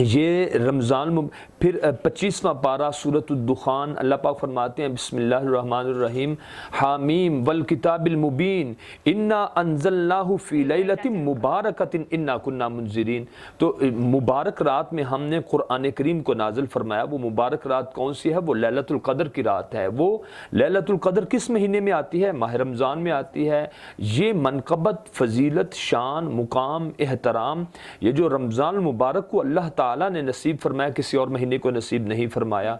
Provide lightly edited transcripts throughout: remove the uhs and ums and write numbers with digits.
یہ رمضان پھر 25واں پارہ سورۃ الدخان اللہ پاک فرماتے ہیں بسم اللہ الرحمن الرحیم حامیم والکتاب المبین انا انزلناہ فی لیلۃ مبارکۃ انا کنا منذرین. تو مبارک رات میں ہم نے قرآن کریم کو نازل فرمایا. وہ مبارک رات کون سی ہے؟ وہ لیلۃ القدر کی رات ہے. وہ لیلۃ القدر کس مہینے میں آتی ہے؟ ماہ رمضان میں آتی ہے. یہ منقبت، فضیلت، شان، مقام، احترام یہ جو رمضان المبارک کو اللہ تعالیٰ نے نصیب فرمایا، کسی اور مہینے کو نصیب نہیں فرمایا.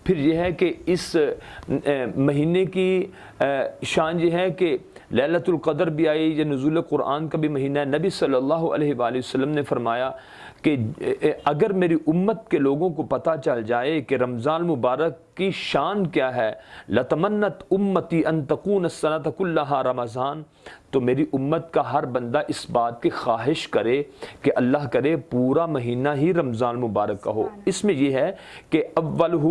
پھر یہ ہے کہ اس مہینے کی شان یہ ہے کہ لیلۃ القدر بھی آئی. یہ نزول قرآن کا بھی مہینہ ہے. نبی صلی اللہ علیہ وآلہ وسلم نے فرمایا کہ اگر میری امت کے لوگوں کو پتہ چل جائے کہ رمضان مبارک کی شان کیا ہے، لتمنت امتی ان تکون السنۃ کلھا رمضان، تو میری امت کا ہر بندہ اس بات کی خواہش کرے کہ اللہ کرے پورا مہینہ ہی رمضان مبارک کا ہو. اس میں یہ ہے کہ اولہ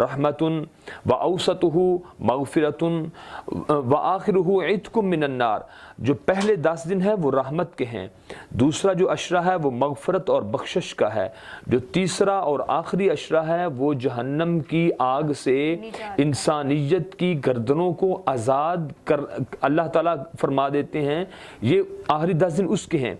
رحمت و اوسطہ مغفرت و آخرہ عتق من النار. جو پہلے 10 دن ہے وہ رحمت کے ہیں، دوسرا جو عشرہ ہے وہ مغفرت اور بخشش کا ہے، جو تیسرا اور آخری عشرہ ہے وہ جہنم کی آگ سے انسانیت کی گردنوں کو آزاد کر اللہ تعالیٰ فرما دیتے ہیں. یہ آخری 10 دن اس کے ہیں.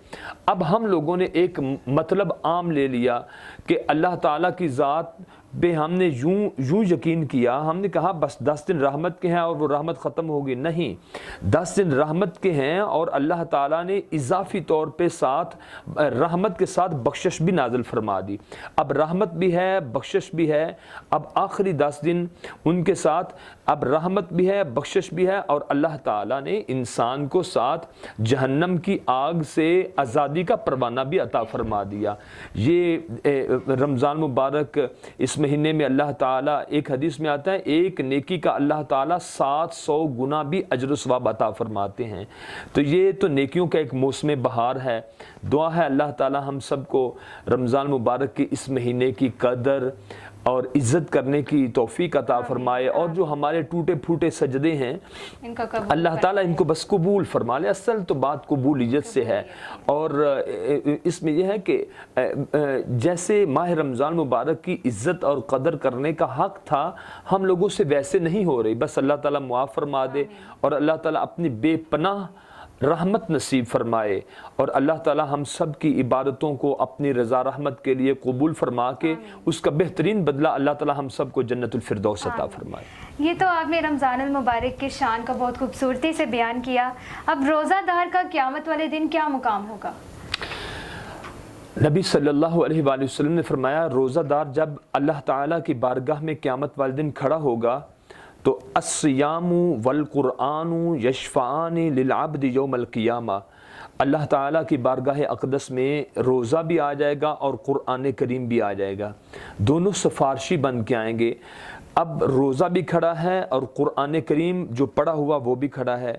اب ہم لوگوں نے ایک مطلب عام لے لیا کہ اللہ تعالیٰ کی ذات پہ ہم نے یوں یقین کیا، ہم نے کہا بس 10 دن رحمت کے ہیں اور وہ رحمت ختم ہوگی. نہیں، 10 دن رحمت کے ہیں اور اللہ تعالیٰ نے اضافی طور پہ ساتھ رحمت کے ساتھ بخشش بھی نازل فرما دی. اب رحمت بھی ہے، بخشش بھی ہے. اب آخری 10 دن ان کے ساتھ اب رحمت بھی ہے، بخشش بھی ہے، اور اللہ تعالیٰ نے انسان کو ساتھ جہنم کی آگ سے آزادی کا پروانہ بھی عطا فرما دیا. یہ رمضان مبارک اس مہینے میں اللہ تعالیٰ، ایک حدیث میں آتا ہے ایک نیکی کا اللہ تعالیٰ 700 گنا بھی اجر و ثواب عطا فرماتے ہیں. تو یہ تو نیکیوں کا ایک موسم بہار ہے. دعا ہے اللہ تعالیٰ ہم سب کو رمضان مبارک کے اس مہینے کی قدر اور عزت کرنے کی توفیق عطا فرمائے، اور جو ہمارے ٹوٹے پھوٹے سجدے ہیں اللہ تعالیٰ ان کو بس قبول فرما لے. اصل تو بات قبولیت سے ہے. اور اس میں یہ ہے کہ جیسے ماہ رمضان مبارک کی عزت اور قدر کرنے کا حق تھا ہم لوگوں سے ویسے نہیں ہو رہی. بس اللہ تعالیٰ معاف فرما دے اور اللہ تعالیٰ اپنی بے پناہ رحمت نصیب فرمائے، اور اللہ تعالیٰ ہم سب کی عبادتوں کو اپنی رضا رحمت کے لیے قبول فرما کے اس کا بہترین بدلہ اللہ تعالیٰ ہم سب کو جنت الفردوس عطا فرمائے. یہ تو آپ نے رمضان المبارک کی شان کا بہت خوبصورتی سے بیان کیا. اب روزہ دار کا قیامت والے دن کیا مقام ہوگا؟ نبی صلی اللہ علیہ وآلہ وسلم نے فرمایا روزہ دار جب اللہ تعالیٰ کی بارگاہ میں قیامت والے دن کھڑا ہوگا تو الصیام والقرآن یشفعان للعبد یوم القیامہ، اللہ تعالیٰ کی بارگاہ اقدس میں روزہ بھی آ جائے گا اور قرآن کریم بھی آ جائے گا. دونوں سفارشی بن کے آئیں گے. اب روزہ بھی کھڑا ہے اور قرآن کریم جو پڑھا ہوا وہ بھی کھڑا ہے.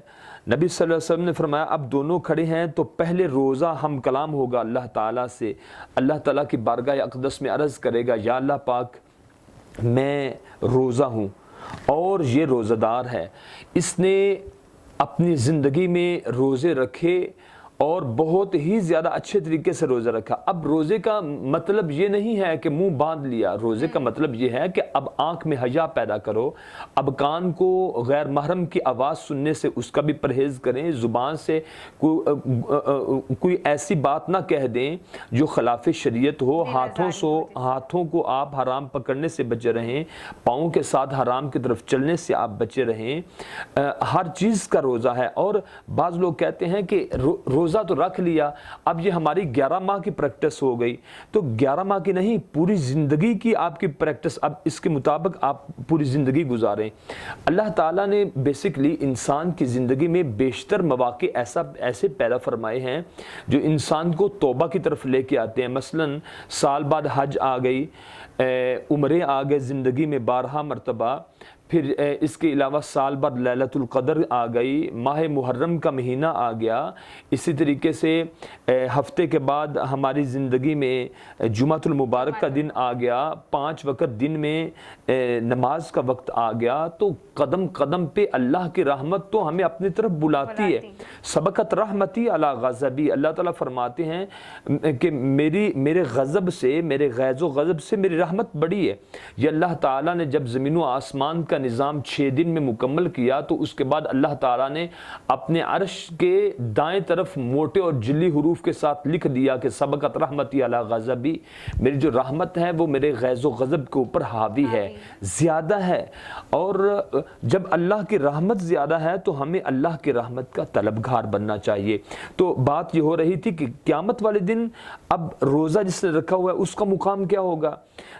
نبی صلی اللہ علیہ وسلم نے فرمایا اب دونوں کھڑے ہیں تو پہلے روزہ ہم کلام ہوگا اللہ تعالیٰ سے. اللہ تعالیٰ کی بارگاہ اقدس میں عرض کرے گا یا اللہ پاک میں روزہ ہوں اور یہ روزہ دار ہے، اس نے اپنی زندگی میں روزے رکھے اور بہت ہی زیادہ اچھے طریقے سے روزہ رکھا. اب روزے کا مطلب یہ نہیں ہے کہ منہ باندھ لیا، روزے کا مطلب یہ ہے کہ اب آنکھ میں حیا پیدا کرو، اب کان کو غیر محرم کی آواز سننے سے اس کا بھی پرہیز کریں، زبان سے کوئی ایسی بات نہ کہہ دیں جو خلاف شریعت ہو، ہاتھوں کو آپ حرام پکڑنے سے بچے رہیں، پاؤں کے ساتھ حرام کی طرف چلنے سے آپ بچے رہیں. ہر چیز کا روزہ ہے. اور بعض لوگ کہتے ہیں کہ روزہ تو رکھ لیا اب یہ ہماری 11 ماہ کی پریکٹس ہو گئی. تو 11 ماہ کی نہیں، پوری زندگی کی آپ کی پریکٹس، اب اس کے مطابق آپ پوری زندگی گزاریں. اللہ تعالیٰ نے بیسکلی انسان کی زندگی میں بیشتر مواقع ایسے پیدا فرمائے ہیں جو انسان کو توبہ کی طرف لے کے آتے ہیں. مثلا سال بعد حج آ گئی، عمرے آ گئے زندگی میں 12 مرتبہ، پھر اس کے علاوہ سال بھر لیلۃ القدر آ گئی، ماہ محرم کا مہینہ آ گیا، اسی طریقے سے ہفتے کے بعد ہماری زندگی میں جمعۃ المبارک کا دن آ گیا، 5 وقت دن میں نماز کا وقت آ گیا، تو قدم قدم پہ اللہ کی رحمت تو ہمیں اپنی طرف بلاتی ہے۔ سبقت رحمتی علی غضبی، اللہ تعالیٰ فرماتے ہیں کہ میرے غضب سے، میرے غیظ و غضب سے میری رحمت بڑی ہے۔ یہ اللہ تعالیٰ نے جب زمین و آسمان کا نظام 6 دن میں مکمل کیا تو اس کے بعد اللہ تعالیٰ نے اپنے عرش کے دائیں طرف موٹے اور جلی حروف کے ساتھ لکھ دیا کہ سبقت رحمتی علی غضبی، میری جو رحمت ہے وہ میرے غیظ و غضب کے اوپر حاوی ہے، زیادہ ہے۔ اور جب اللہ کی رحمت زیادہ ہے تو ہمیں اللہ کی رحمت کا طلبگار بننا چاہیے۔ تو بات یہ ہو رہی تھی کہ قیامت والے دن اب روزہ جس نے رکھا ہوا ہے اس کا مقام کیا ہوگا۔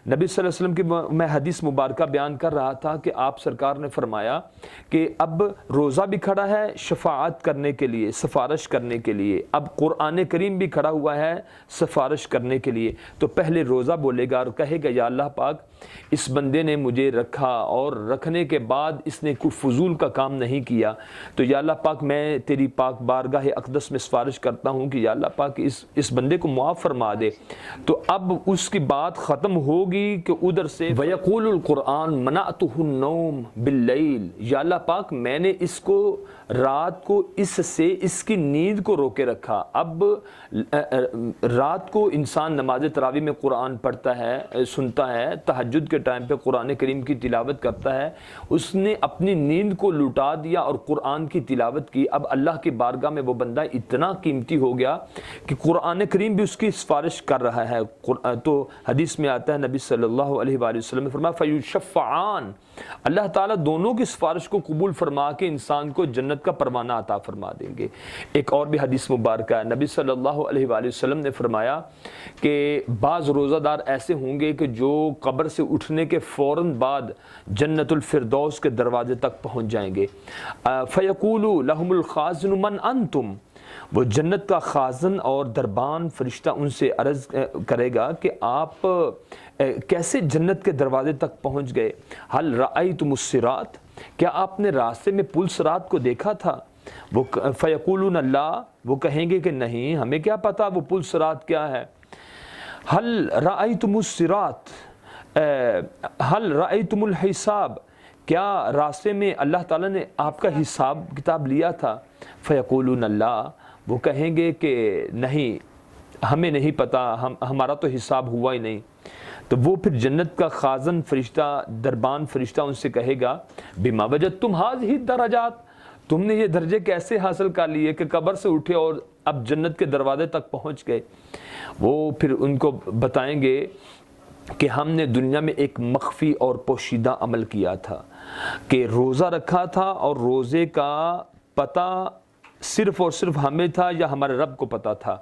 نبی صلی اللہ علیہ وسلم کی میں حدیث مبارکہ بیان کر رہا تھا کہ آپ سرکار نے فرمایا کہ اب روزہ بھی کھڑا ہے شفاعت کرنے کے لیے، سفارش کرنے کے لیے، اب قرآن کریم بھی کھڑا ہوا ہے سفارش کرنے کے لیے۔ تو پہلے روزہ بولے گا اور کہے گا یا اللہ پاک اس بندے نے مجھے رکھا اور رکھنے کے بعد اس نے کوئی فضول کا کام نہیں کیا، تو یا اللہ پاک میں تیری پاک بارگاہ اقدس میں سفارش کرتا ہوں کہ یا اللہ پاک اس بندے کو معاف فرما دے۔ تو اب اس کی بات ختم ہوگی کہ ادھر سے وَيَقُولُ الْقُرْآنُ مَنَعْتُهُ النَّوْمَ بِاللَّيْلِ، یا اللہ پاک میں نے اس کو رات کو اس کی نیند کو روکے رکھا۔ اب رات کو انسان نماز تراویح میں قرآن پڑھتا ہے، سنتا ہے، تہجد کے ٹائم پہ قرآن کریم کی تلاوت کرتا ہے، اس نے اپنی نیند کو لٹا دیا اور قرآن کی تلاوت کی۔ اب اللہ کی بارگاہ میں وہ بندہ اتنا قیمتی ہو گیا کہ قرآن کریم بھی اس کی سفارش کر رہا ہے۔ تو حدیث میں آتا ہے نبی صلی اللہ علیہ وآلہ وسلم نے فرمایا فَيُشَفَّعَانِ، اللہ تعالیٰ دونوں کی سفارش کو قبول فرما کے انسان کو جنت کا پروانہ عطا فرما دیں گے۔ ایک اور بھی حدیث مبارکہ ہے، نبی صلی اللہ علیہ وآلہ وسلم نے فرمایا کہ بعض روزہ دار ایسے ہوں گے کہ جو قبر سے اٹھنے کے فوراً بعد جنت الفردوس کے دروازے تک پہنچ جائیں گے۔ فَيَقُولُ لَهُمُ الْخَازِنُ مَنْ أَنْتُمْ، وہ جنت کا خازن اور دربان فرشتہ ان سے عرض کرے گا کہ آپ کیسے جنت کے دروازے تک پہنچ گئے؟ حل رأیتم الصراط، کیا آپ نے راستے میں پل صراط کو دیکھا تھا؟ وہ فیقولون اللہ، وہ کہیں گے کہ نہیں، ہمیں کیا پتا وہ پل صراط کیا ہے۔ حل رأیتم الصراط، حل رأیتم الحساب، کیا راستے میں اللہ تعالیٰ نے آپ کا حساب کتاب لیا تھا؟ فیقولون اللہ، وہ کہیں گے کہ نہیں، ہمیں نہیں پتا، ہمارا تو حساب ہوا ہی نہیں۔ تو وہ پھر جنت کا خازن فرشتہ، دربان فرشتہ ان سے کہے گا بما وجدتم هذه الدرجات، تم نے یہ درجے کیسے حاصل کر لیے کہ قبر سے اٹھے اور اب جنت کے دروازے تک پہنچ گئے؟ وہ پھر ان کو بتائیں گے کہ ہم نے دنیا میں ایک مخفی اور پوشیدہ عمل کیا تھا کہ روزہ رکھا تھا، اور روزے کا پتہ صرف اور صرف ہمیں تھا یا ہمارے رب کو پتہ تھا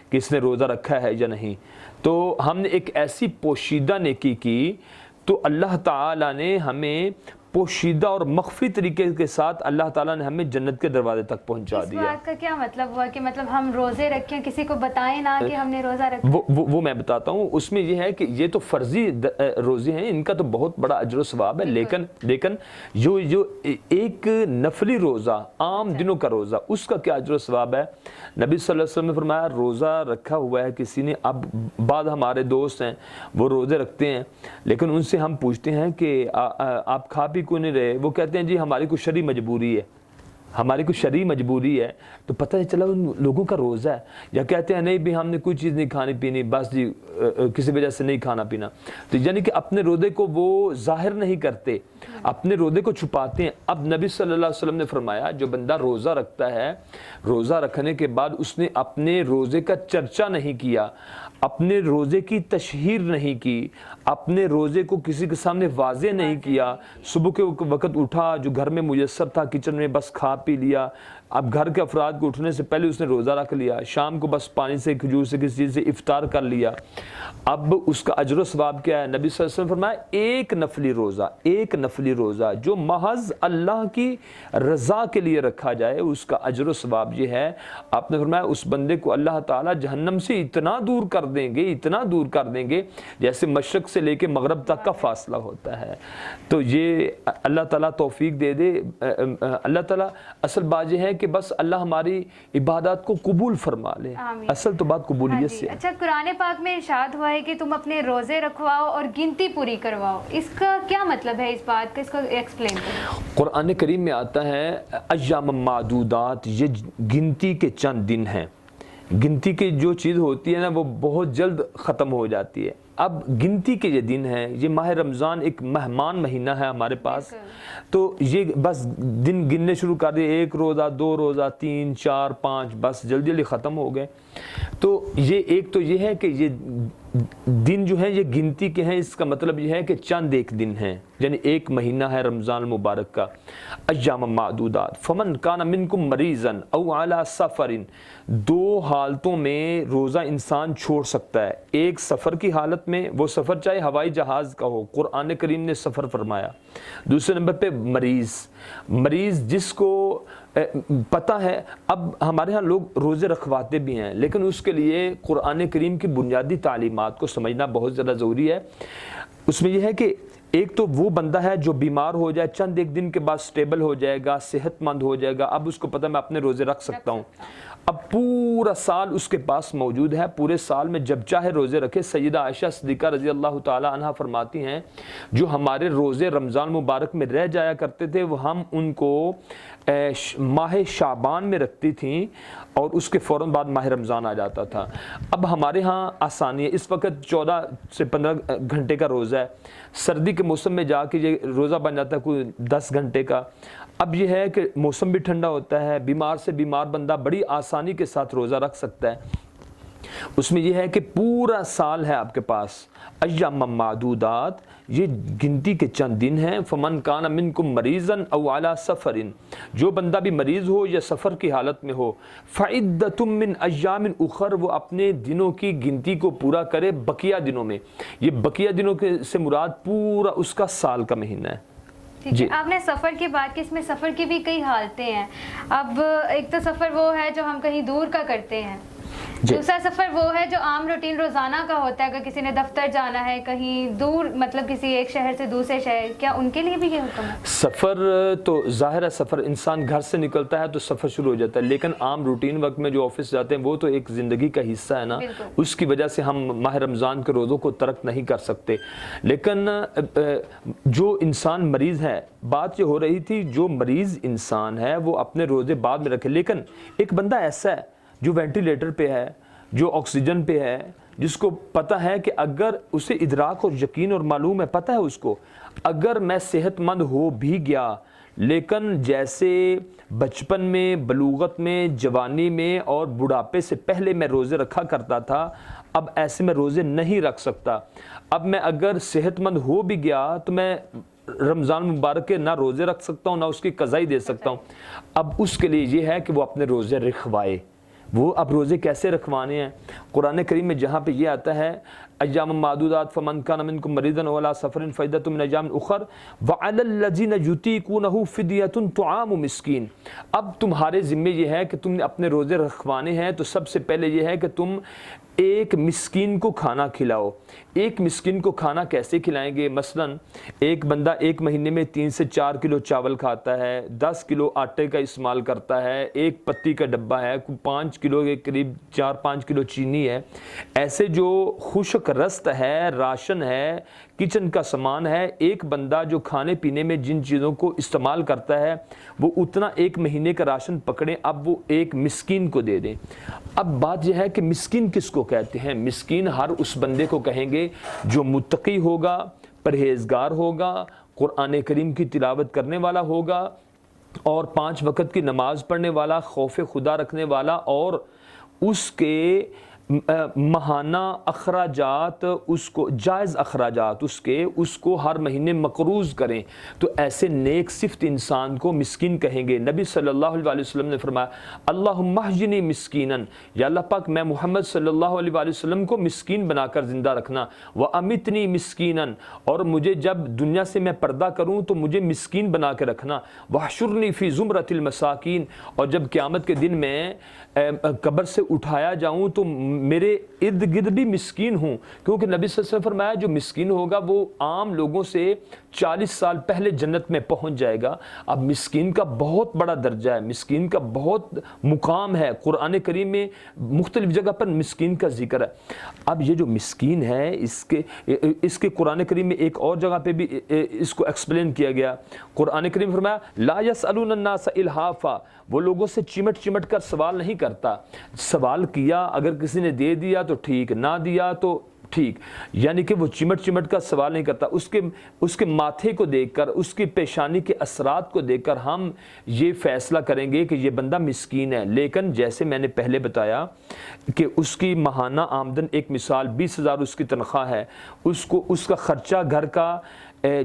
کہ اس نے روزہ رکھا ہے یا نہیں۔ تو ہم نے ایک ایسی پوشیدہ نیکی کی تو اللہ تعالیٰ نے ہمیں پوشیدہ اور مخفی طریقے کے ساتھ اللہ تعالیٰ نے ہمیں جنت کے دروازے تک پہنچا دیا۔ اس بات کا کیا مطلب ہوا کہ مطلب ہم روزے رکھیں، کسی کو بتائیں نہ کہ ہم نے روزہ رکھا؟ وہ میں بتاتا ہوں، اس میں یہ ہے کہ یہ تو فرضی روزے ہیں، ان کا تو بہت بڑا اجر و ثواب ہے، لیکن جو ایک نفلی روزہ، عام دنوں کا روزہ، اس کا کیا اجر و ثواب ہے؟ نبی صلی اللہ علیہ وسلم نے فرمایا روزہ رکھا ہوا ہے کسی نے، اب بعض ہمارے دوست ہیں وہ روزے رکھتے ہیں، لیکن ان سے ہم پوچھتے ہیں کہ آپ کھا پی کیوں نہیں رہے؟ وہ کہتے ہیں جی ہماری کوئی شرعی مجبوری ہے، ہماری کوئی شرعی مجبوری ہے۔ تو پتہ چلا ان لوگوں کا روزہ ہے، یا کہتے ہیں نہیں بھی ہم نے کوئی چیز نہیں کھانی پینی، بس جی کسی وجہ سے نہیں کھانا پینا۔ تو یعنی کہ اپنے روزے کو وہ ظاہر نہیں کرتے، اپنے روزے کو چھپاتے ہیں۔ اب نبی صلی اللہ علیہ وسلم نے فرمایا جو بندہ روزہ رکھتا ہے، روزہ رکھنے کے بعد اس نے اپنے روزے کا چرچا نہیں کیا، اپنے روزے کی تشہیر نہیں کی، اپنے روزے کو کسی کے سامنے واضح نہیں کیا، صبح کے وقت اٹھا جو گھر میں میسر تھا کچن میں بس کھا پی لیا، اب گھر کے افراد کو اٹھنے سے پہلے اس نے روزہ رکھ لیا, شام کو بس پانی سے, کھجور سے, کسی چیز سے افطار کر لیا, اب اس کا اجر و ثواب کیا ہے؟ نبی صلی اللہ علیہ وسلم فرمایا ایک نفلی روزہ جو محض اللہ کی رضا کے لیے رکھا جائے, اس کا اجر و ثواب یہ ہے. آپ نے فرمایا اس بندے کو اللہ تعالیٰ جہنم سے اتنا دور کر دیں گے جیسے مشرق سے لے کے مغرب تک کا فاصلہ ہوتا ہے. تو یہ اللہ تعالیٰ توفیق دے دے. اللہ تعالیٰ, اصل بات یہ ہے کہ بس اللہ ہماری عبادات کو قبول فرما لے. اصل تو بات قبولیت سے ہے. اچھا, قرآن پاک میں ارشاد ہوا ہے کہ تم اپنے روزے رکھواؤ اور گنتی پوری کرواؤ, اس کا کیا مطلب ہے اس بات کا؟ اس کو ایکسپلین کرو. قرآن کریم میں آتا ہے ایام معدودات, یہ گنتی کے چند دن ہیں. گنتی کی جو چیز ہوتی ہے نا وہ بہت جلد ختم ہو جاتی ہے. اب گنتی کے یہ دن ہیں, یہ ماہ رمضان ایک مہمان مہینہ ہے ہمارے پاس, تو یہ بس دن گننے شروع کر دیے, 1 روزہ 2 روزہ 3 4 5 بس جلدی جلدی ختم ہو گئے. تو یہ ایک تو یہ ہے کہ یہ دن جو ہیں یہ گنتی کے ہیں, اس کا مطلب یہ ہے کہ چند ایک دن ہیں, یعنی ایک مہینہ ہے رمضان المبارک کا. ایام معدودات فمن کان منکم مریضا او علی سفر, 2 حالتوں میں روزہ انسان چھوڑ سکتا ہے. ایک سفر کی حالت میں, وہ سفر چاہے ہوائی جہاز کا ہو, قرآن کریم نے سفر فرمایا. دوسرے نمبر پہ مریض جس کو پتہ ہے. اب ہمارے ہاں لوگ روزے رکھواتے بھی ہیں, لیکن اس کے لیے قرآن کریم کی بنیادی تعلیمات کو سمجھنا بہت زیادہ ضروری ہے. اس میں یہ ہے کہ ایک تو وہ بندہ ہے جو بیمار ہو جائے, چند ایک دن کے بعد سٹیبل ہو جائے گا, صحت مند ہو جائے گا, اب اس کو پتہ میں اپنے روزے رکھ سکتا ہوں. اب پورا سال اس کے پاس موجود ہے, پورے سال میں جب چاہے روزے رکھے. سیدہ عائشہ صدیقہ رضی اللہ تعالی عنہا فرماتی ہیں جو ہمارے روزے رمضان مبارک میں رہ جایا کرتے تھے وہ ہم ان کو ماہ شعبان میں رکھتی تھیں اور اس کے فوراً بعد ماہ رمضان آ جاتا تھا. اب ہمارے ہاں آسانی ہے, اس وقت 14 سے 15 گھنٹے کا روزہ ہے, سردی کے موسم میں جا کے یہ روزہ بن جاتا ہے کوئی 10 گھنٹے کا. اب یہ ہے کہ موسم بھی ٹھنڈا ہوتا ہے, بیمار سے بیمار بندہ بڑی آسانی کے ساتھ روزہ رکھ سکتا ہے. اس میں یہ ہے کہ پورا سال ہے آپ کے پاس. ایام معدودات, یہ گنتی کے چند دن ہیں. فمن کان منکم مریضا او علی سفر, جو بندہ بھی مریض ہو یا سفر کی حالت میں ہو, فعدۃ من ایام اخر, وہ اپنے دنوں کی گنتی کو پورا کرے بقیہ دنوں میں. یہ بقیہ دنوں کے سے مراد پورا اس کا سال کا مہینہ ہے. جی, آپ نے سفر کی بات کی, اس میں سفر کی بھی کئی حالتیں ہیں. اب ایک تو سفر وہ ہے جو ہم کہیں دور کا کرتے ہیں, دوسرا سفر وہ ہے جو عام روٹین روزانہ کا ہوتا ہے. اگر کسی نے دفتر جانا ہے کہیں دور, مطلب کسی ایک شہر سے دوسرے شہر, کیا ان کے لیے بھی یہ حکم ہے؟ سفر تو ظاہر ہے, سفر انسان گھر سے نکلتا ہے تو سفر شروع ہو جاتا ہے, لیکن عام روٹین وقت میں جو آفس جاتے ہیں وہ تو ایک زندگی کا حصہ ہے نا, اس کی وجہ سے ہم ماہ رمضان کے روزوں کو ترک نہیں کر سکتے. لیکن جو انسان مریض ہے, بات یہ ہو رہی تھی جو مریض انسان ہے وہ اپنے روزے بعد میں رکھے. لیکن ایک بندہ ایسا ہے جو وینٹیلیٹر پہ ہے, جو آکسیجن پہ ہے, جس کو پتہ ہے کہ اگر اسے ادراک اور یقین اور معلوم ہے, پتہ ہے اس کو, اگر میں صحت مند ہو بھی گیا لیکن جیسے بچپن میں, بلوغت میں, جوانی میں اور بڑھاپے سے پہلے میں روزے رکھا کرتا تھا, اب ایسے میں روزے نہیں رکھ سکتا. اب میں اگر صحت مند ہو بھی گیا تو میں رمضان مبارک کے نہ روزے رکھ سکتا ہوں نہ اس کی قضائی دے سکتا ہوں. اب اس کے لیے یہ ہے کہ وہ اپنے روزے رکھوائے. وہ اب روزے کیسے رکھوانے ہیں؟ قرآن کریم میں جہاں پہ یہ آتا ہے ایام معدودات فمن کان منکم مریضا او علی سفر فعدۃ من ایام اخر وعلی الذین یطیقونہ فدیۃ طعام مسکین. اب تمہارے ذمہ یہ ہے کہ تم نے اپنے روزے رکھوانے ہیں تو سب سے پہلے یہ ہے کہ تم ایک مسکین کو کھانا کھلاؤ. ایک مسکین کو کھانا کیسے کھلائیں گے؟ مثلا ایک بندہ ایک مہینے میں 3 سے 4 کلو چاول کھاتا ہے, 10 کلو آٹے کا استعمال کرتا ہے, ایک پتی کا ڈبہ ہے, 5 کلو کے قریب 4-5 کلو چینی ہے. ایسے جو خشک رست ہے, راشن ہے, کچن کا سامان ہے, ایک بندہ جو کھانے پینے میں جن چیزوں کو استعمال کرتا ہے وہ اتنا ایک مہینے کا راشن پکڑیں, اب وہ ایک مسکین کو دے دیں. اب بات یہ ہے کہ مسکین کس کو کہتے ہیں؟ مسکین ہر اس بندے کو کہیں گے جو متقی ہوگا, پرہیزگار ہوگا, قرآن کریم کی تلاوت کرنے والا ہوگا اور 5 وقت کی نماز پڑھنے والا, خوف خدا رکھنے والا, اور اس کے ماہانہ اخراجات اس کو جائز اخراجات اس کو ہر مہینے مقروض کریں تو ایسے نیک صفت انسان کو مسکین کہیں گے۔ نبی صلی اللہ علیہ وسلم نے فرمایا اللہم احینی مسکیناً، یا اللہ پاک میں محمد صلی اللہ علیہ وسلم کو مسکین بنا کر زندہ رکھنا، وَأَمِتْنِي مسکیناً، اور مجھے جب دنیا سے میں پردہ کروں تو مجھے مسکین بنا کے رکھنا، وَحْشُرْنِي فِي زُمْرَةِ الْمَسَاكِينَ، اور جب قیامت کے دن میں قبر سے اٹھایا جاؤں تو میرے ارد گرد بھی مسکین ہوں، کیونکہ نبی صلی اللہ علیہ وسلم فرمایا جو مسکین ہوگا وہ عام لوگوں سے 40 سال پہلے جنت میں پہنچ جائے گا۔ اب مسکین کا بہت بڑا درجہ ہے، مسکین کا بہت مقام ہے، قرآن کریم میں مختلف جگہ پر مسکین کا ذکر ہے۔ اب یہ جو مسکین ہے اس کے قرآن کریم میں ایک اور جگہ پہ بھی اس کو ایکسپلین کیا گیا۔ قرآن کریم فرمایا لا يسألون الناس الحافا، وہ لوگوں سے چمٹ چمٹ کر سوال نہیں کرتا، سوال کیا اگر کسی نے دے دیا تو ٹھیک، نہ دیا تو ٹھیک، یعنی کہ وہ چمٹ چمٹ کا سوال نہیں کرتا، اس کے ماتھے کو دیکھ کر، اس کی پیشانی کے اثرات کو دیکھ کر ہم یہ فیصلہ کریں گے کہ یہ بندہ مسکین ہے۔ لیکن جیسے میں نے پہلے بتایا کہ اس کی ماہانہ آمدن، ایک مثال 20,000 اس کی تنخواہ ہے، اس کا خرچہ گھر کا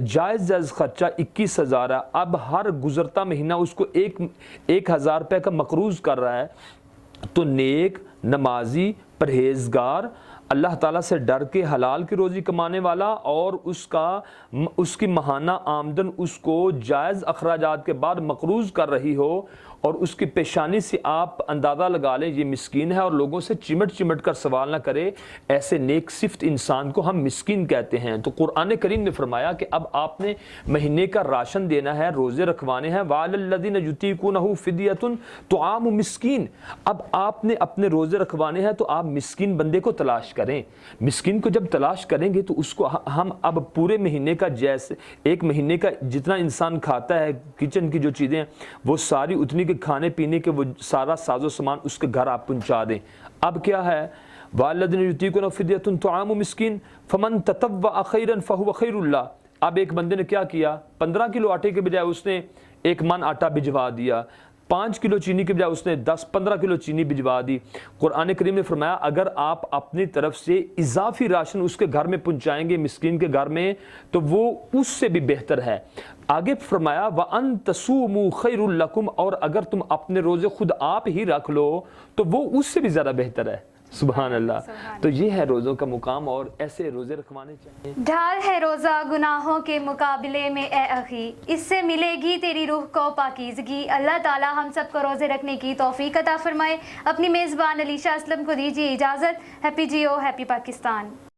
جائز خرچہ 21,000 ہے، اب ہر گزرتا مہینہ اس کو 1,000 روپے کا مقروض کر رہا ہے، تو نیک، نمازی، پرہیزگار، اللہ تعالیٰ سے ڈر کے حلال کی روزی کمانے والا، اور اس کی ماہانہ آمدن اس کو جائز اخراجات کے بعد مقروض کر رہی ہو، اور اس کی پیشانی سے آپ اندازہ لگا لیں یہ مسکین ہے، اور لوگوں سے چمٹ چمٹ کر سوال نہ کرے، ایسے نیک صفت انسان کو ہم مسکین کہتے ہیں۔ تو قرآن کریم نے فرمایا کہ اب آپ نے مہینے کا راشن دینا ہے، روزے رکھوانے ہیں، وَعَلَى الَّذِينَ يُطِيقُونَهُ فِدْيَةٌ طُعَامُ مسکین، اب آپ نے اپنے روزے رکھوانے ہیں تو آپ مسکین بندے کو تلاش کریں۔ مسکین کو جب تلاش کریں گے تو اس کو ہم اب پورے مہینے کا، جیسے ایک مہینے کا جتنا انسان کھاتا ہے، کچن کی جو چیزیں ہیں وہ ساری اتنی کے کھانے پینے کے وہ سارا ساز و سامان اس کے گھر آپ پہنچا دیں۔ اب کیا ہے وَالَّذِينَ يُطِيقُونَهُ فِدْيَةٌ طُعَامُ مِسْكِينٍ فَمَنْ تَطَوَّعَ خَيْرًا فَهُوَ خَيْرٌ لَهُ، اب ایک بندے نے کیا کیا، 15 کلو آٹے کے بجائے اس نے 1 من آٹا بھجوا دیا، 5 کلو چینی کے بجائے اس نے 10-15 کلو چینی بھجوا دی۔ قرآن کریم نے فرمایا اگر آپ اپنی طرف سے اضافی راشن اس کے گھر میں پہنچائیں گے، مسکین کے گھر میں، تو وہ اس سے بھی بہتر ہے۔ آگے فرمایا وَأَن تَصُومُوا خَيْرٌ لَكُمْ، اور اگر تم اپنے روزے خود آپ ہی رکھ لو تو وہ اس سے بھی زیادہ بہتر ہے۔ سبحان اللہ۔ تو یہ ہے روزوں کا مقام، اور ایسے روزے رکھوانے چاہیے۔ ڈھال ہے روزہ گناہوں کے مقابلے میں اے اخی، اس سے ملے گی تیری روح کو پاکیزگی۔ اللہ تعالی ہم سب کو روزے رکھنے کی توفیق عطا فرمائے۔ اپنی میزبان علیشہ اسلم کو دیجیے اجازت۔ ہیپی جیو، ہیپی پاکستان۔